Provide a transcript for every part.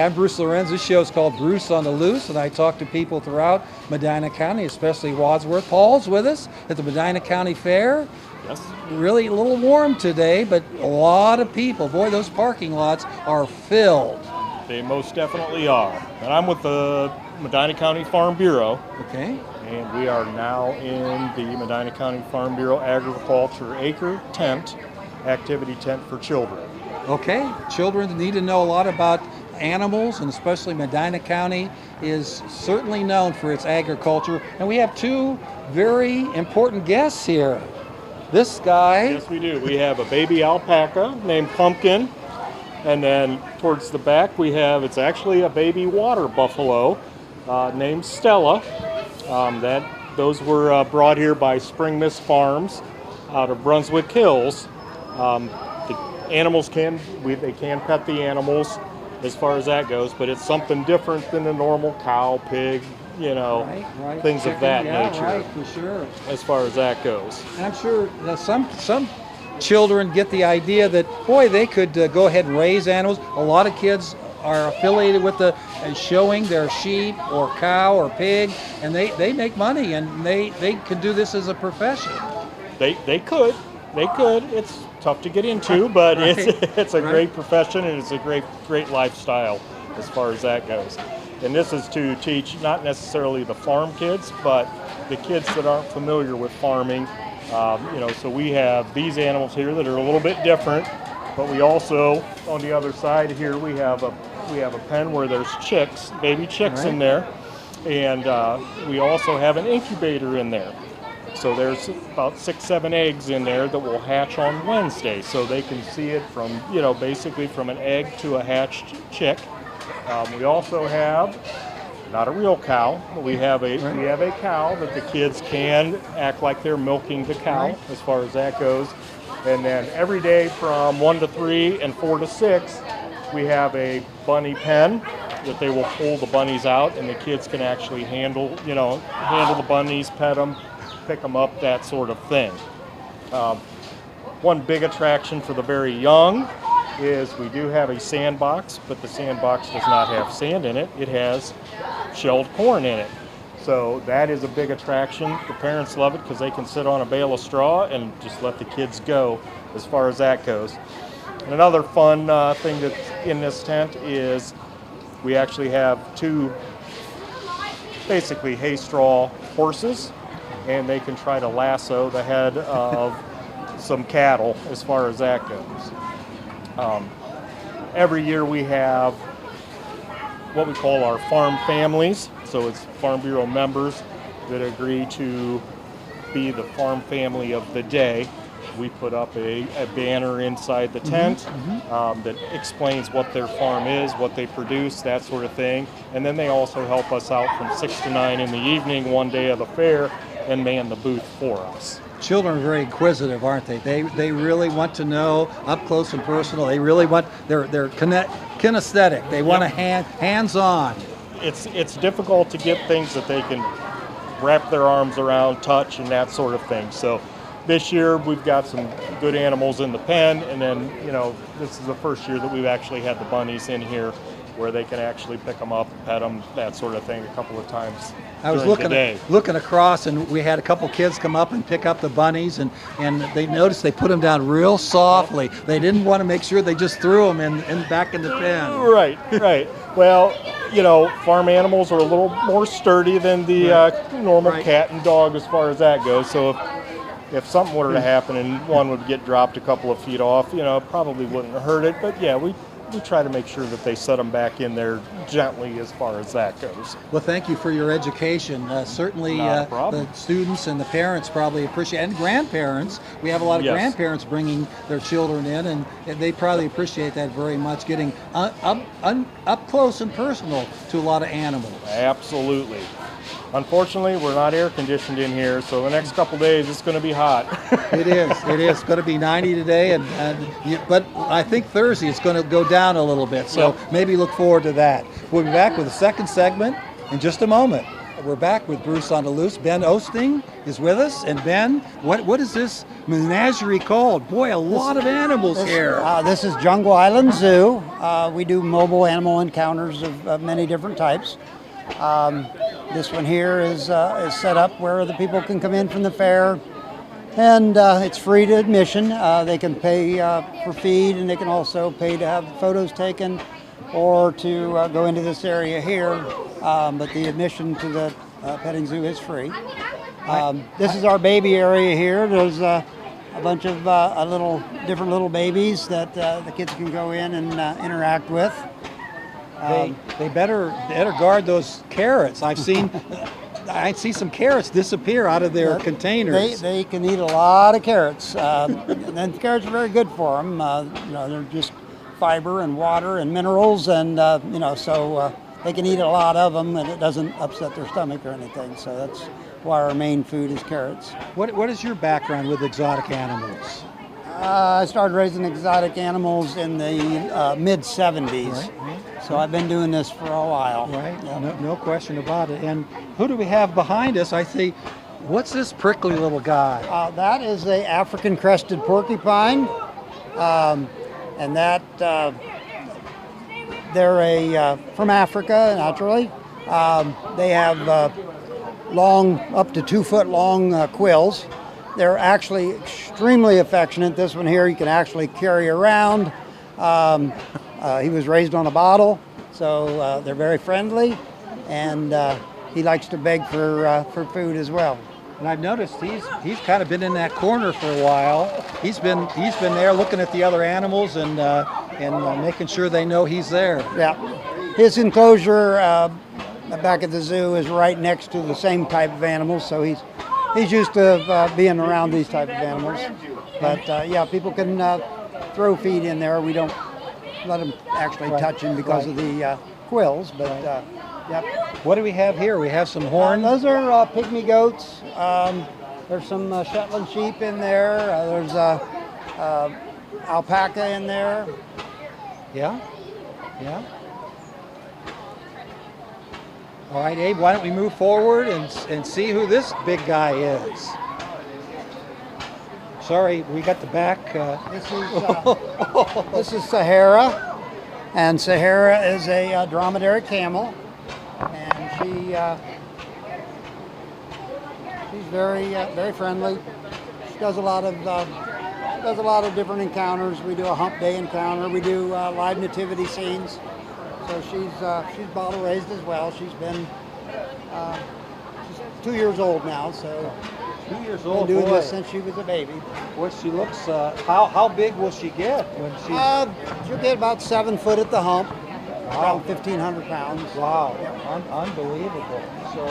I'm Bruce Lorenz. This show is called Bruce on the Loose, and I talk to people throughout Medina County, especially Wadsworth. Paul's with us at the Medina County Fair. Yes. Really a little warm today, but a lot of people. Boy, those parking lots are filled. They most definitely are. And I'm with the Medina County Farm Bureau. Okay. And we are now in the Medina County Farm Bureau Agriculture Acre Tent, activity tent for children. Okay. Children need to know a lot about animals, and especially Medina County is certainly known for its agriculture. And we have two very important guests here. This guy. Yes, we do. We have a baby alpaca named Pumpkin. And then towards the back we have, it's actually a baby water buffalo named Stella. Those were brought here by Spring Mist Farms out of Brunswick Hills. The animals can pet the animals as far as that goes, but it's something different than a normal cow, pig, right. Things Chicken, of that yeah, nature. Right, for sure. As far as that goes. And I'm sure that some children get the idea that, boy, they could go ahead and raise animals. A lot of kids are affiliated with showing their sheep or cow or pig, and they make money, and they could do this as a profession. They could. It's tough to get into, but right. it's a right. great profession, and it's a great lifestyle as far as that goes. And this is to teach not necessarily the farm kids, but the kids that aren't familiar with farming. So we have these animals here that are a little bit different, but we also, on the other side here, we have a pen where there's chicks, baby chicks right. in there, and we also have an incubator in there. So there's about 6-7 eggs in there that will hatch on Wednesday, so they can see it from, basically from an egg to a hatched chick. We also have not a real cow. We have a cow that the kids can act like they're milking the cow, right. as far as that goes. And then every day from 1 to 3 and 4 to 6, we have a bunny pen that they will pull the bunnies out, and the kids can actually handle the bunnies, pet them, pick them up, that sort of thing. One big attraction for the very young is we do have a sandbox, but the sandbox does not have sand in it. It has shelled corn in it. So that is a big attraction. The parents love it because they can sit on a bale of straw and just let the kids go as far as that goes. And another fun thing that's in this tent is we actually have two basically hay straw horses, and they can try to lasso the head of some cattle as far as that goes. Every year we have what we call our farm families. So it's Farm Bureau members that agree to be the farm family of the day. We put up a banner inside the tent that explains what their farm is, what they produce, that sort of thing. And then they also help us out from 6 to 9 in the evening, one day of the fair, and man the booth for us. Children are very inquisitive, aren't they? They really want to know up close and personal. They really want they're kinesthetic. They want to hands-on. It's difficult to get things that they can wrap their arms around, touch, and that sort of thing. So this year we've got some good animals in the pen, and then this is the first year that we've actually had the bunnies in here, where they can actually pick them up, pet them, that sort of thing, a couple of times. I was looking across, and we had a couple kids come up and pick up the bunnies, and they noticed they put them down real softly. They didn't want to make sure they just threw them in back in the pen. Right. Well, farm animals are a little more sturdy than the normal cat and dog as far as that goes. So if something were to happen and one would get dropped a couple of feet off, it probably wouldn't hurt it. But yeah, we try to make sure that they set them back in there gently as far as that goes. Well, thank you for your education. Certainly the students and the parents probably appreciate, and grandparents. We have a lot of grandparents bringing their children in, and they probably appreciate that very much, getting up close and personal to a lot of animals. Absolutely. Unfortunately, we're not air conditioned in here, so the next couple days it's going to be hot. It is. It's going to be 90 today, but I think Thursday it's going to go down a little bit, so maybe look forward to that. We'll be back with the second segment in just a moment. We're back with Bruce on the Loose. Ben Osting is with us. And Ben, what is this menagerie called? Boy, a lot of animals here. This is Jungle Island Zoo. We do mobile animal encounters of many different types. This one here is set up where the people can come in from the fair, and it's free to admission. They can pay for feed, and they can also pay to have photos taken or to go into this area here. But the admission to the petting zoo is free. This is our baby area here. There's a bunch of different little babies that the kids can go in and interact with. They better guard those carrots. I see some carrots disappear out of their containers. They can eat a lot of carrots, and carrots are very good for them. They're just fiber and water and minerals, and so they can eat a lot of them, and it doesn't upset their stomach or anything. So that's why our main food is carrots. What is your background with exotic animals? I started raising exotic animals in the mid-'70s. Right. So I've been doing this for a while. Right, Yeah. no question about it. And who do we have behind us? I see, what's this prickly little guy? That is the African crested porcupine, and that they're from Africa, naturally. They have long, up to 2 foot long quills. They're actually extremely affectionate. This one here you can actually carry around. He was raised on a bottle, so they're very friendly, and he likes to beg for food as well. And I've noticed he's kind of been in that corner for a while. He's been there looking at the other animals and making sure they know he's there. Yeah, his enclosure back at the zoo is right next to the same type of animals, so he's used to being around these type of animals. But yeah, people can throw feed in there. We don't let them actually touch him because of the quills, but yep. What do we have here? We have some horns. Those are pygmy goats. There's some Shetland sheep in there. There's alpaca in there. Yeah. All right, Abe, why don't we move forward and see who this big guy is? Sorry, we got the back. This is Sahara, and Sahara is a dromedary camel, and she's very friendly. She does a lot of different encounters. We do a hump day encounter. We do live nativity scenes. So she's bottle raised as well. She's 2 years old now. So 2 years old. Been doing boy. this since she was a baby. Well, she looks. How big will she get when she? She'll get about 7 foot at the hump. Around 1,500 pounds. Wow, unbelievable. So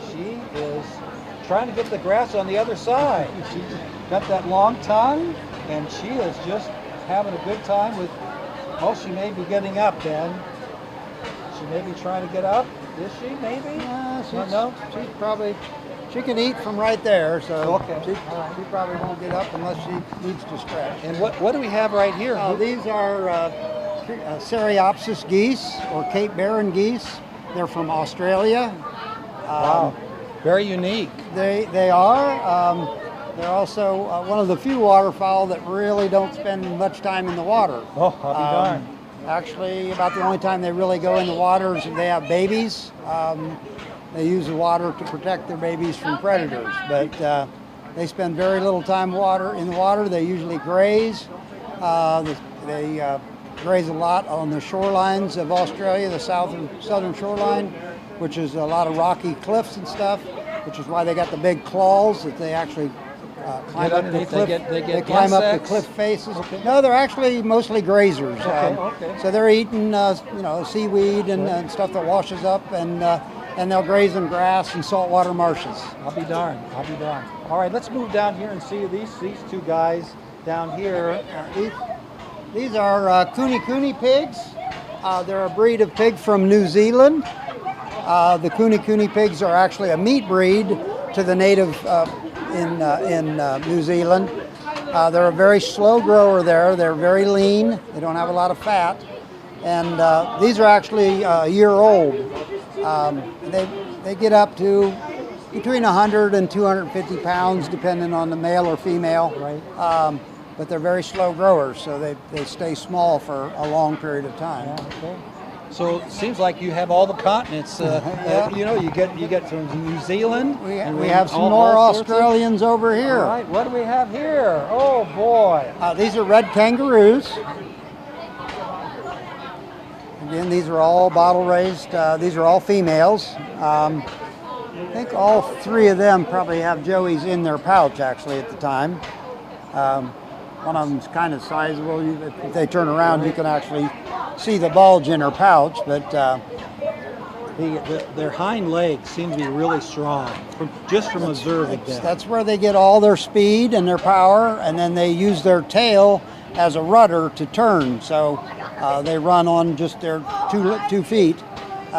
she is trying to get the grass on the other side. She's got that long tongue, and she is just having a good time with. Oh, she may be getting up, Ben. She may be trying to get up. Is she? Maybe. No. She's probably. She can eat from right there, so okay. She probably won't get up unless she needs to stretch. And what do we have right here? These are Cereopsis geese, or Cape Barren geese. They're from Australia. Wow, very unique. They are. They're also one of the few waterfowl that really don't spend much time in the water. Oh, I'll be darned. Actually, about the only time they really go in the water is if they have babies. They use the water to protect their babies from predators, but they spend very little time in the water. They usually graze. They graze a lot on the shorelines of Australia, the southern shoreline, which is a lot of rocky cliffs and stuff, which is why they got the big claws that they actually climb up the cliff. They climb up the cliff faces. Okay. No, they're actually mostly grazers. Okay. So they're eating, seaweed and stuff that washes up, and they'll graze in grass and saltwater marshes. I'll be darned. All right, let's move down here and see these two guys down here. These are Kuni pigs. They're a breed of pig from New Zealand. The Kuni pigs are actually a meat breed to the native in New Zealand. They're a very slow grower there. They're very lean. They don't have a lot of fat. And these are actually a year old. they get up to between 100 and 250 pounds, depending on the male or female. Right. But they're very slow growers, so they stay small for a long period of time. Yeah, okay. So it seems like you have all the continents. You know, you get from New Zealand. We have some more Australians over here. All right, what do we have here? Oh boy! These are red kangaroos. Again, these are all bottle raised. These are all females. I think all three of them probably have joeys in their pouch actually at the time. One of them's kind of sizable. If they turn around, you can actually see the bulge in her pouch. But their hind legs seem to be really strong, just from observing them. That's where they get all their speed and their power, and then they use their tail as a rudder to turn. So they run on just their two feet.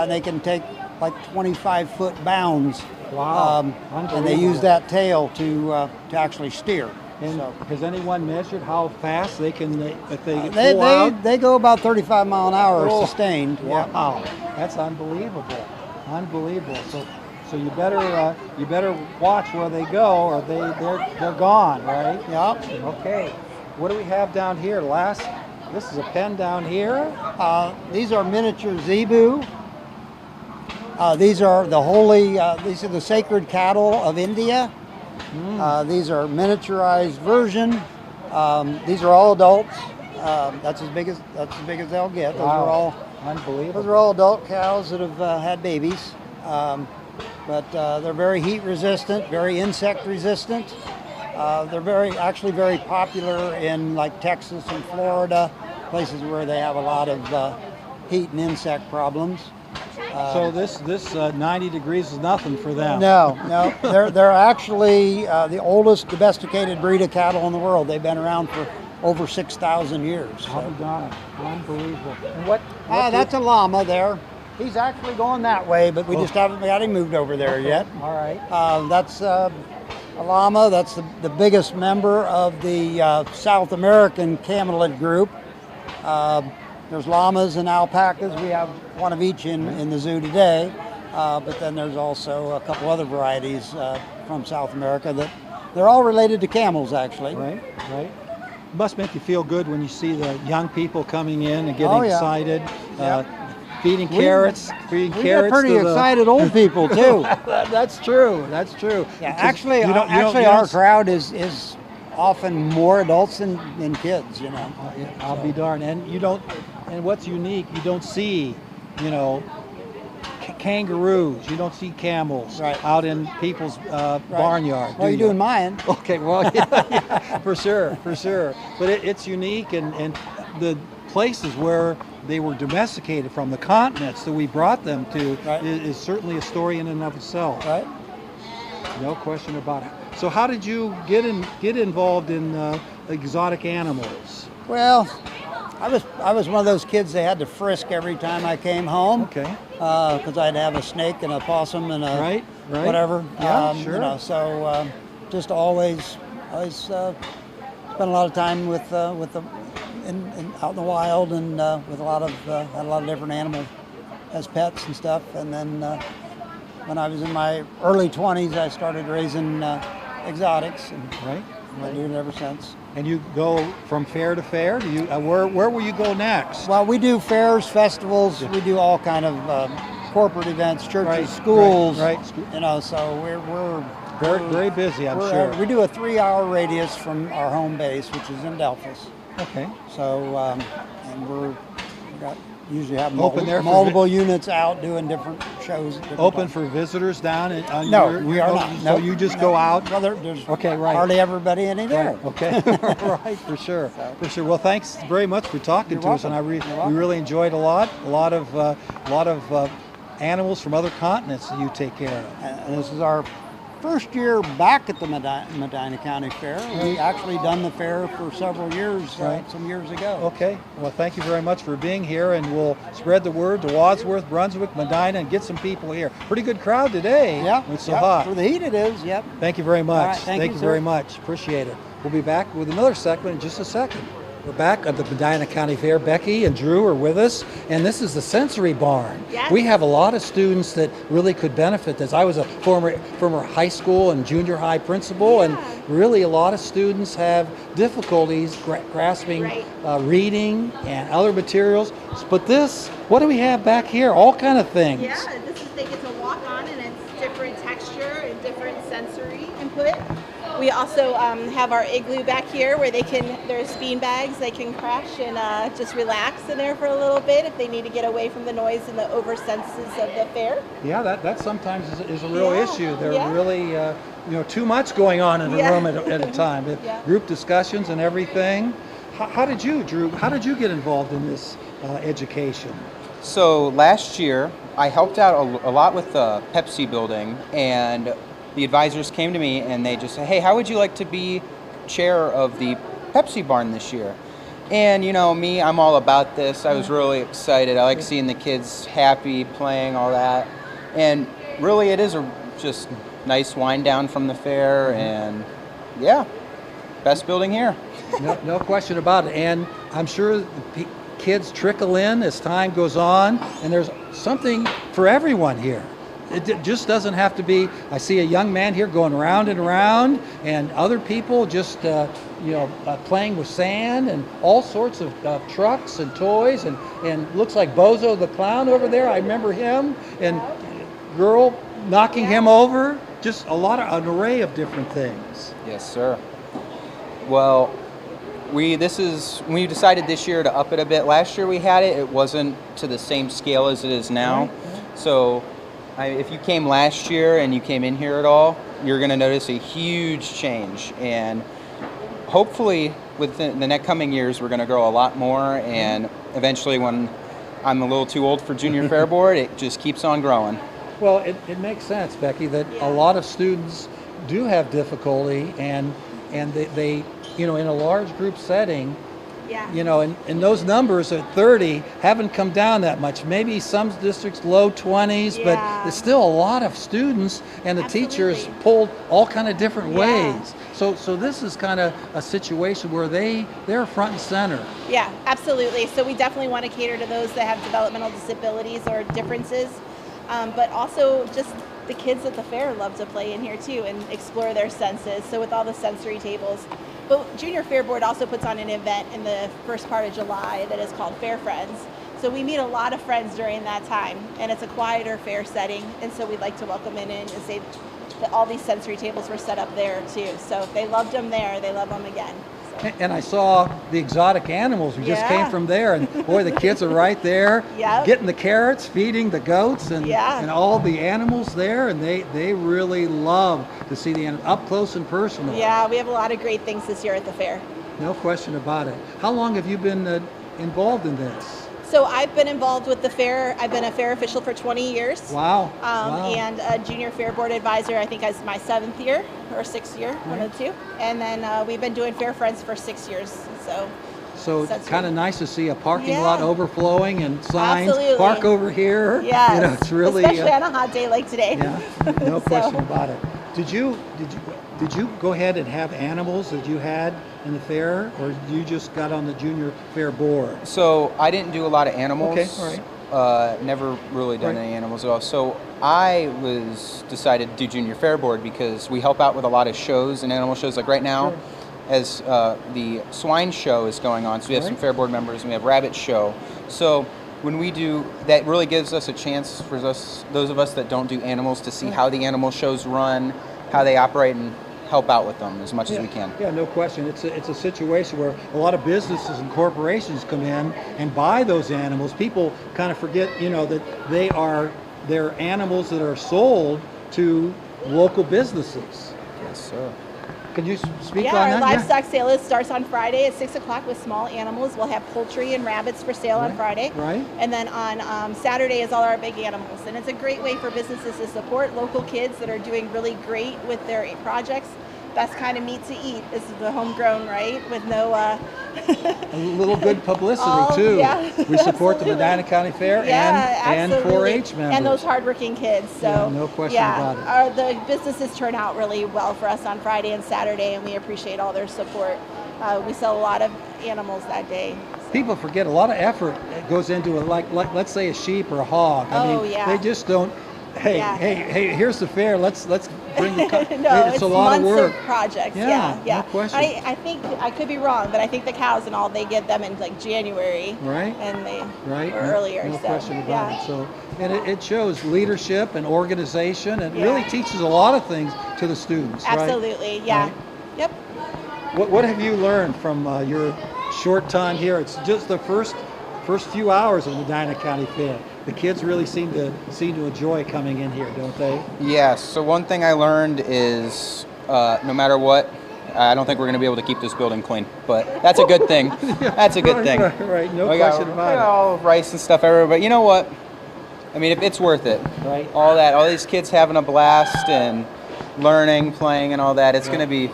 They can take like 25-foot bounds. Wow! And they use that tail to actually steer. And has anyone measured how fast they can, if they pull out? They go about 35 mile an hour sustained. Wow, that's unbelievable, unbelievable. So you better watch where they go, or they're gone, right? Yep. Okay. What do we have down here? This is a pen down here. These are miniature zebu. These are the sacred cattle of India. These are miniaturized version. These are all adults. That's as big as they'll get. Those are all unbelievable. Those are all adult cows that have had babies. But they're very heat resistant, very insect resistant. They're actually very popular in like Texas and Florida, places where they have a lot of heat and insect problems. So this 90 degrees is nothing for them. No, they're actually the oldest domesticated breed of cattle in the world. They've been around for over 6,000 years. So. Unbelievable. And that's a llama there. He's actually going that way, but we just haven't got him moved over there yet. All right. That's a llama. That's the biggest member of the South American camelid group. There's llamas and alpacas. We have one of each in the zoo today, but then there's also a couple other varieties from South America that they're all related to camels, actually. Right. It must make you feel good when you see the young people coming in and getting excited, feeding carrots. We get pretty excited old people too. That's true. Yeah, actually, our crowd is often more adults than kids. You know. I'll be darned. And what's unique, you don't see, kangaroos, you don't see camels out in people's barnyard. Well, you do in mine. Okay, well, yeah, for sure. But it's unique, and the places where they were domesticated from, the continents that we brought them to, is certainly a story in and of itself. Right. No question about it. So how did you get involved in exotic animals? Well, I was one of those kids they had to frisk every time I came home. Okay. Because I'd have a snake and a possum and a whatever. Yeah, sure. So just always spent a lot of time with out in the wild and with had a lot of different animals as pets and stuff. And then when I was in my early 20s, I started raising exotics. And I've been doing it ever since. And you go from fair to fair? Do you where will you go next? Well, we do fairs, festivals. We do all kind of corporate events, churches, schools. So we're very busy. I'm sure. We do a 3-hour radius from our home base, which is in Delphus. Okay. So and usually have multiple units out doing different shows. Open for visitors down? No, we are not. So you just go out? Well, there's hardly everybody in there. Okay, right, for sure. Well, thanks very much for talking to us, and we really enjoyed a lot of animals from other continents that you take care of. And this is our first year back at the Medina County Fair. We actually done the fair for several years, some years ago. Okay. Well, thank you very much for being here, and we'll spread the word to Wadsworth, Brunswick, Medina, and get some people here. Pretty good crowd today. Yeah. It's so hot. For the heat it is, yep. Thank you very much. All right, thank you very much. Appreciate it. We'll be back with another segment in just a second. We're back at the Medina County Fair. Becky and Drew are with us, and this is the sensory barn. Yes. We have a lot of students that really could benefit this. I was a former high school and junior high principal, and really a lot of students have difficulties grasping reading and other materials. But this, what do we have back here? All kind of things. Yeah, they get to walk on, and it's different texture and different sensory input. We also have our igloo back here where there's bean bags, they can crash and just relax in there for a little bit if they need to get away from the noise and the oversenses of the fair. Yeah, that sometimes is a real issue. They're really, too much going on in the room at a time. Group discussions and everything. How did you, Drew, get involved in this education? So last year, I helped out a lot with the Pepsi building, and the advisors came to me and they just said, hey, how would you like to be chair of the Pepsi barn this year? And me, I'm all about this. I was really excited. I like seeing the kids happy, playing, all that. And really it is a just nice wind down from the fair, and best building here. No question about it. And I'm sure the kids trickle in as time goes on, and there's something for everyone here. It just doesn't have to be, I see a young man here going round and round, and other people just playing with sand and all sorts of trucks and toys, and looks like Bozo the Clown over there. I remember him, and girl knocking him over. Just an array of different things. Yes, sir. Well, we decided this year to up it a bit. Last year we had it. It wasn't to the same scale as it is now. So if you came last year and you came in here at all, you're going to notice a huge change. And hopefully within the next coming years, we're going to grow a lot more. And eventually, when I'm a little too old for Junior Fair Board, it just keeps on growing. Well, it makes sense, Becky, that a lot of students do have difficulty, and they in a large group setting, and those numbers at 30 haven't come down that much. Maybe some districts low 20s, but there's still a lot of students, and the teachers pulled all kind of different ways. So this is kind of a situation where they're front and center. Yeah, absolutely. So we definitely want to cater to those that have developmental disabilities or differences, but also just the kids at the fair love to play in here too and explore their senses. So with all the sensory tables. But Junior Fair Board also puts on an event in the first part of July that is called Fair Friends. So we meet a lot of friends during that time, and it's a quieter fair setting, and so we'd like to welcome in and say that all these sensory tables were set up there too. So if they loved them there, they love them again. And I saw the exotic animals. We just came from there, and boy, the kids are right there, getting the carrots, feeding the goats, and all the animals there, and they really love to see the animals up close and personal. Yeah, we have a lot of great things this year at the fair. No question about it. How long have you been involved in this? So I've been involved with the fair. I've been a fair official for 20 years. Wow. And a Junior Fair Board advisor, I think is my 7th year or 6th year, one of the two. And then we've been doing Fair Friends for 6 years. So it's kind of nice to see a parking lot overflowing and signs, park over here. Yeah, it's really especially on a hot day like today. Yeah, no question about it. Did you go ahead and have animals that you had in the fair, or you just got on the Junior Fair Board? So I didn't do a lot of animals. Okay, all right. Never really done any animals at all. So I decided to do Junior Fair Board because we help out with a lot of shows and animal shows. Like right now, as the swine show is going on, so we have some Fair Board members, and we have rabbit show. So when we do, that really gives us a chance for those of us that don't do animals to see how the animal shows run, how they operate, and help out with them as much as we can. Yeah, no question. It's a situation where a lot of businesses and corporations come in and buy those animals. People kind of forget, that they're animals that are sold to local businesses. Yes, sir. Can you speak on our that? livestock sale starts on Friday at 6 o'clock with small animals. We'll have poultry and rabbits for sale on Friday. Right. And then on Saturday is all our big animals. And it's a great way for businesses to support local kids that are doing really great with their projects. Best kind of meat to eat is the homegrown, right? With no... a little good publicity, too. Yeah, we support the Medina County Fair and 4-H members. And those hardworking kids. So, no question about it. The businesses turn out really well for us on Friday and Saturday, and we appreciate all their support. we sell a lot of animals that day. People forget a lot of effort goes into it, like let's say a sheep or a hog. I mean, yeah. they just don't. Hey, Yeah. hey, here's the fair. Let's bring the. No, it's a lot months of work. Projects. Yeah, Yeah. no question. I think I could be wrong, but I think the cows and all they get them in like January. Right. And they Right. or earlier. No so, question about yeah. it. So, and it shows leadership and organization, and really teaches a lot of things to the students. Absolutely. Yeah. Right? Yep. What have you learned from your short time here? It's just the first few hours of the Medina County Fair. The kids really seem to enjoy coming in here, don't they? Yes. So one thing I learned is no matter what, I don't think we're going to be able to keep this building clean, but that's a good thing. That's a good thing. Right. No We question got about it. all rice and stuff everywhere, but you know what? I mean, it's worth it. Right. All these kids having a blast and learning, playing, and all that. It's going to be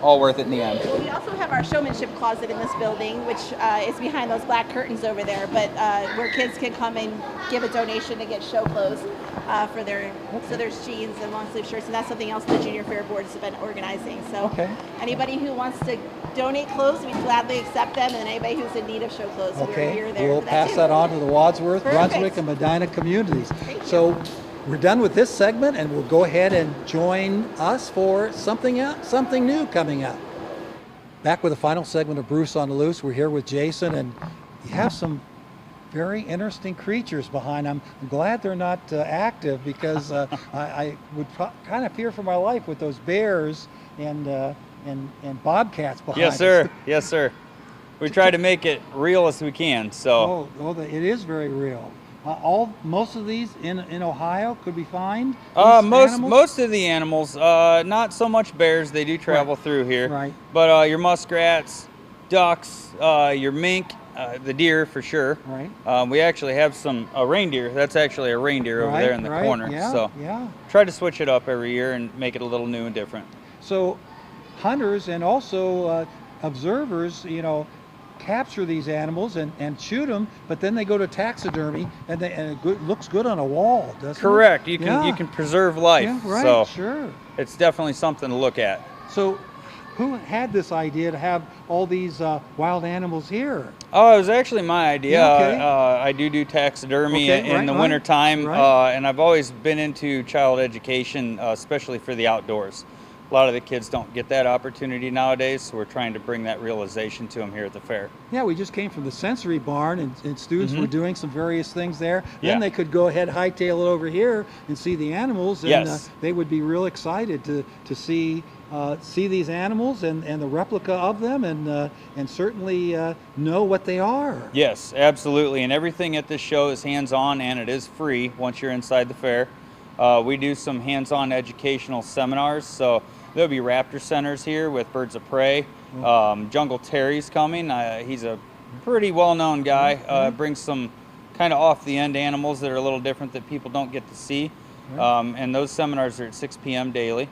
all worth it in the end. Well, we also have our showmanship closet in this building, which is behind those black curtains over there, but where kids can come and give a donation to get show clothes for their, so there's jeans and long sleeve shirts, and that's something else the Junior Fair Board's been organizing. So anybody who wants to donate clothes, we gladly accept them, and anybody who's in need of show clothes, we're here there. We'll for pass too. that on to the Wadsworth, Perfect. Brunswick, and Medina communities. Thank you. So we're done with this segment, and we'll go ahead and join us for something new coming up. Back with the final segment of Bruce on the Loose. We're here with Jason, and you have some very interesting creatures behind them. I'm glad they're not active, because I would kind of fear for my life with those bears and bobcats behind Yes, us. sir. Yes, sir. We try to make it real as we can. So It is very real. Most of these in Ohio could be found. most of the animals, not so much bears. They do travel through here. Right. But your muskrats, ducks, your mink, the deer for sure. Right. We actually have a reindeer. That's actually a reindeer over there in the corner. Yeah, so try to switch it up every year and make it a little new and different. So hunters and also observers, capture these animals and shoot them, but then they go to taxidermy, and it looks good on a wall, doesn't it? Correct. You can preserve life. Yeah, right. So Sure. it's definitely something to look at. So who had this idea to have all these wild animals here? Oh, it was actually my idea. Yeah, okay. I do taxidermy in the wintertime, and I've always been into child education, especially for the outdoors. A lot of the kids don't get that opportunity nowadays, so we're trying to bring that realization to them here at the fair. Yeah, we just came from the sensory barn, and students were doing some various things there. Then they could go ahead, hightail it over here, and see the animals, and they would be real excited to see these animals and the replica of them, and certainly know what they are. Yes, absolutely, and everything at this show is hands-on, and it is free once you're inside the fair. We do some hands-on educational seminars, so there'll be raptor centers here with birds of prey. Jungle Terry's coming. He's a pretty well-known guy. Brings some kind of off-the-end animals that are a little different that people don't get to see. And those seminars are at 6 p.m. daily.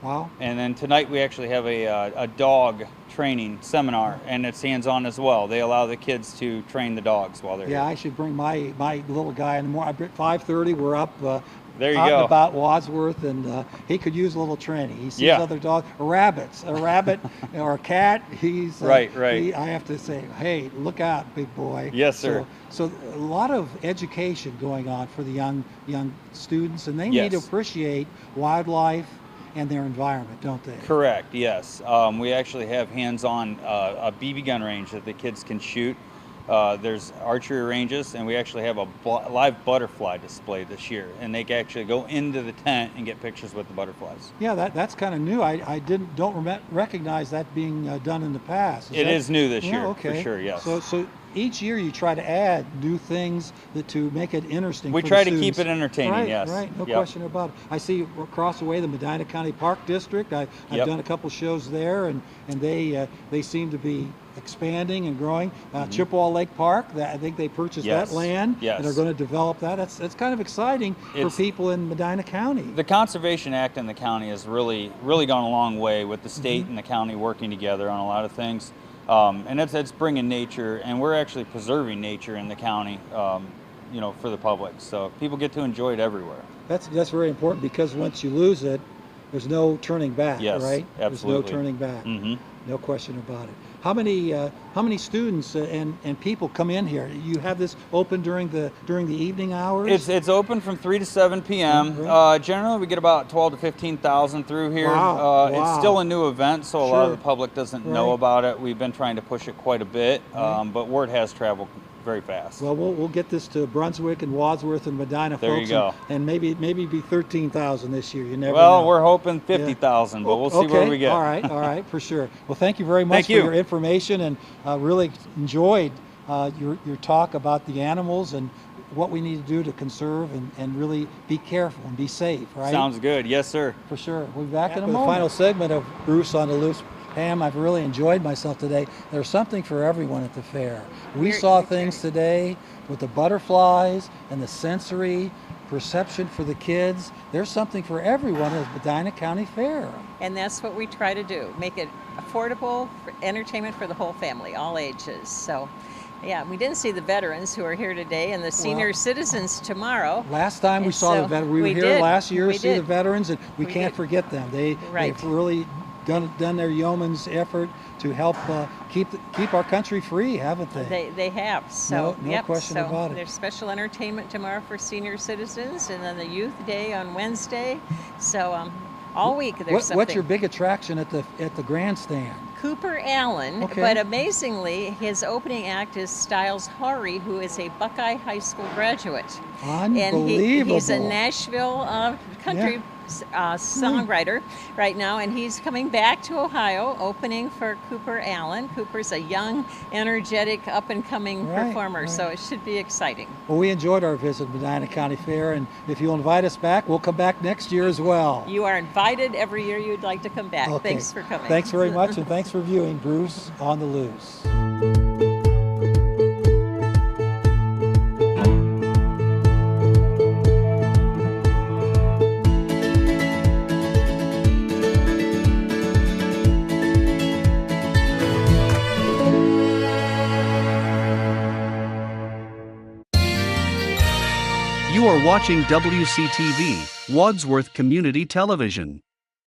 Wow. And then tonight we actually have a dog training seminar, and it's hands-on as well. They allow the kids to train the dogs while they're here. I should bring my little guy in the morning. At 5:30, we're up. There you out go. And about Wadsworth, and he could use a little training. He sees other dogs, a rabbit or a cat. He's right. I have to say, hey, look out, big boy. Yes, sir. So a lot of education going on for the young students, and they need to appreciate wildlife and their environment, don't they? Correct. Yes. We actually have hands-on a BB gun range that the kids can shoot. There's archery ranges, and we actually have a live butterfly display this year, and they can actually go into the tent and get pictures with the butterflies. Yeah, that's kind of new. I don't recognize that being done in the past. It is new this year, for sure. Yes. So each year you try to add new things to make it interesting. We try to keep it entertaining. Right, yes. Right. No question about it. I see across the way the Medina County Park District. I've done a couple shows there, and they seem to be expanding and growing. Chippewa Lake Park, I think they purchased that land and are going to develop that. That's kind of exciting for people in Medina County. The Conservation Act in the county has really gone a long way with the state and the county working together on a lot of things. And it's bringing nature, and we're actually preserving nature in the county, for the public. So people get to enjoy it everywhere. That's very important, because once you lose it, there's no turning back, Yes, right? absolutely. There's no turning back. Mm-hmm. No question about it. How many students and people come in here? You have this open during the evening hours? It's open from 3 to 7 p.m. Right. Generally, we get about 12 to 15,000 through here. Wow. It's still a new event, so a lot of the public doesn't know Right. about it. We've been trying to push it quite a bit, but word has traveled very fast. Well, we'll get this to Brunswick and Wadsworth and Medina There folks, you go. and maybe be 13,000 this year. You never Well, know. we're hoping 50,000, but we'll see where we get. All right, for sure. Well, thank you very much Thank for you. your information, and really enjoyed your talk about the animals and what we need to do to conserve and really be careful and be safe, right? Sounds good. Yes, sir. For sure. We'll be back in a moment. The final segment of Bruce on the Loose. Pam, I've really enjoyed myself today. There's something for everyone at the fair. We saw things today with the butterflies and the sensory perception for the kids. There's something for everyone at the Medina County Fair. And that's what we try to do, make it affordable for entertainment for the whole family, all ages. So, yeah, we didn't see the veterans who are here today and the senior citizens tomorrow. Last time we saw the veterans, we were here last year to see the veterans, and we can't forget them. They've really done their yeoman's effort to help keep our country free, haven't they? They have. So no question about it. There's special entertainment tomorrow for senior citizens, and then the Youth Day on Wednesday. So all week there's something. What's your big attraction at the grandstand? Cooper Allen, Okay. but amazingly, his opening act is Styles Horry, who is a Buckeye High School graduate. Unbelievable. And he's a Nashville country songwriter right now, and he's coming back to Ohio, opening for Cooper Allen. Cooper's a young, energetic, up-and-coming performer, so it should be exciting. Well, we enjoyed our visit at Medina County Fair, and if you'll invite us back, we'll come back next year as well. You are invited every year you'd like to come back. Okay. Thanks for coming. Thanks very much, and thanks for viewing Bruce on the Loose. You are watching WCTV, Wadsworth Community Television.